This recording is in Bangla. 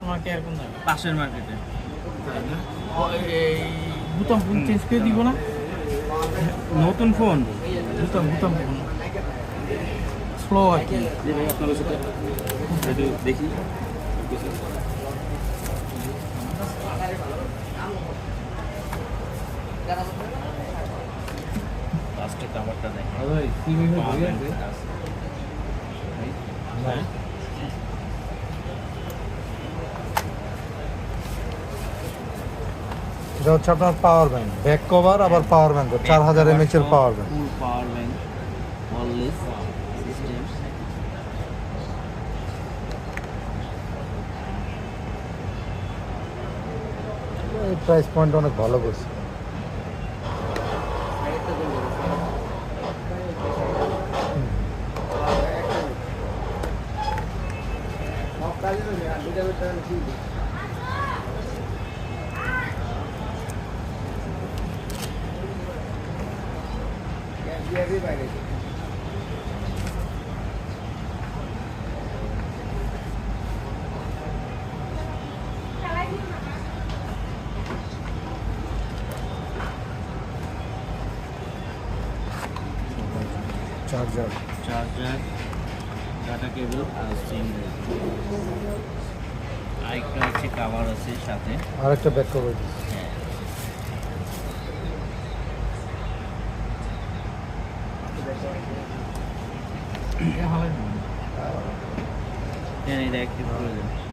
মার্কেট এরকম দামে পাশের মার্কেটে। এই বুতাম ফোন চেঞ্জ করে দিব না? নতুন ফোন বুতাম ফোন স্লো আর কি। আপনার সাথে একটু দেখি। লাস্টে কাভারটা দেখ। এটা হচ্ছে আপনার পাওয়ার ব্যাংক, ব্যাক কভার আবার পাওয়ার ব্যাংক, 4000 mAh এর পাওয়ার ব্যাংক। ফুল পাওয়ার ব্যাংক, ওয়্যারলেস সিস্টেম। এই প্রাইস পয়েন্ট অনেক ভালো করছে। চার্জার, ডাটা কেবল আর সিম। আরেকটা হচ্ছে কাভার আছে সাথে। আরেকটা ব্যাক কভার দিচ্ছে। হ্যাঁ, এটা একটু করে দেন।